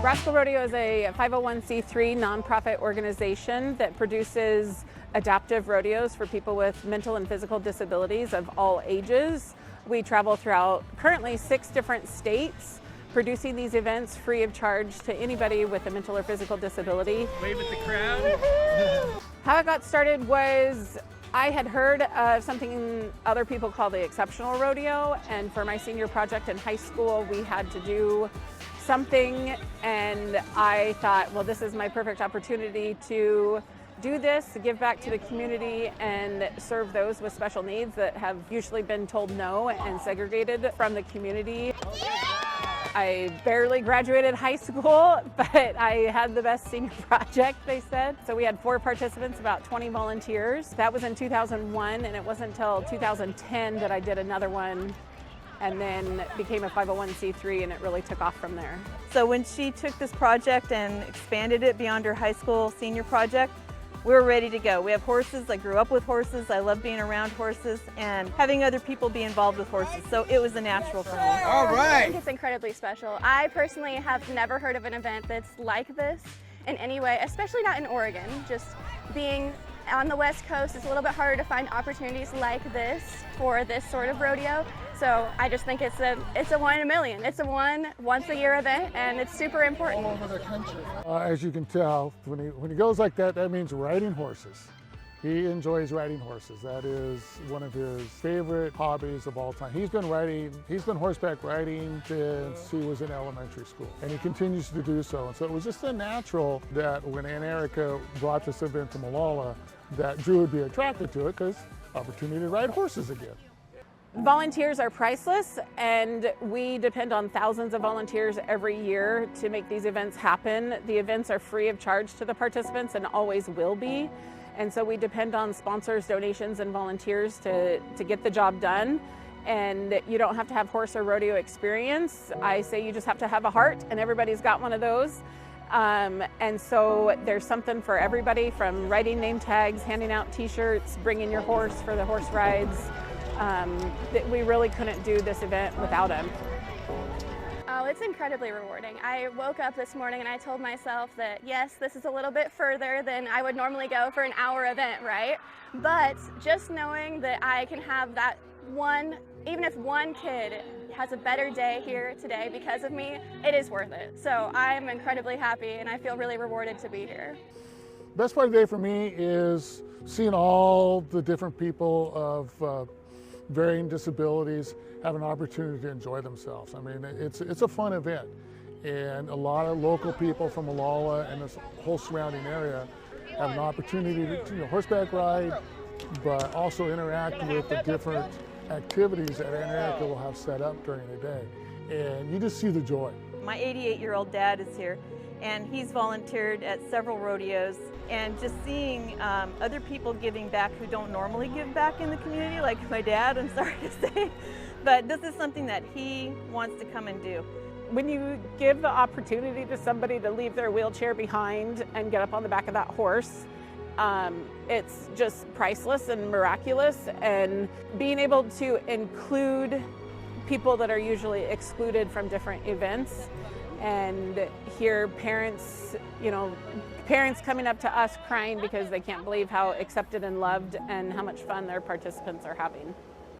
Rascal Rodeo is a 501c3 nonprofit organization that produces adaptive rodeos for people with mental and physical disabilities of all ages. We travel throughout currently 6 different states, producing these events free of charge to anybody with a mental or physical disability. Wave at the crowd. How it got started was I had heard of something other people call the exceptional rodeo, and for my senior project in high school we had to do something, and I thought, well, this is my perfect opportunity to do this, give back to the community and serve those with special needs that have usually been told no and segregated from the community. I barely graduated high school, but I had the best senior project, they said. So we had 4 participants, about 20 volunteers. That was in 2001, and it wasn't until 2010 that I did another one and then became a 501c3, and it really took off from there. So when she took this project and expanded it beyond her high school senior project, we were ready to go. We have horses. I grew up with horses. I love being around horses and having other people be involved with horses. So it was a natural for me. All right. I think it's incredibly special. I personally have never heard of an event that's like this in any way, especially not in Oregon. Just being on the West Coast, it's a little bit harder to find opportunities like this for this sort of rodeo. So I just think it's a 1 in a million. It's a once a year event, and it's super important. All over the country. As you can tell, when he goes like that, that means riding horses. He enjoys riding horses. That is one of his favorite hobbies of all time. He's been horseback riding since he was in elementary school, and he continues to do so. And so it was just a natural that when Aunt Erica brought this event to Molalla, that Drew would be attracted to it because opportunity to ride horses again. Volunteers are priceless, and we depend on thousands of volunteers every year to make these events happen. The events are free of charge to the participants and always will be. And so we depend on sponsors, donations, and volunteers to get the job done. And you don't have to have horse or rodeo experience. I say you just have to have a heart, and everybody's got one of those. And so there's something for everybody, from writing name tags, handing out t-shirts, bringing your horse for the horse rides. That we really couldn't do this event without him. Oh, it's incredibly rewarding. I woke up this morning and I told myself that yes, this is a little bit further than I would normally go for an hour event, right? But just knowing that I can have that one, even if one kid has a better day here today because of me, it is worth it. So I'm incredibly happy, and I feel really rewarded to be here. Best part of the day for me is seeing all the different people of varying disabilities have an opportunity to enjoy themselves. I mean, it's a fun event, and a lot of local people from Molalla and this whole surrounding area have an opportunity to horseback ride, but also interact with the different activities that Aunt Erica will have set up during the day, and you just see the joy. My 88-year-old dad is here, and he's volunteered at several rodeos, and just seeing other people giving back who don't normally give back in the community, like my dad, I'm sorry to say, but this is something that he wants to come and do. When you give the opportunity to somebody to leave their wheelchair behind and get up on the back of that horse, it's just priceless and miraculous. And being able to include people that are usually excluded from different events, and hear parents, parents coming up to us crying because they can't believe how accepted and loved and how much fun their participants are having.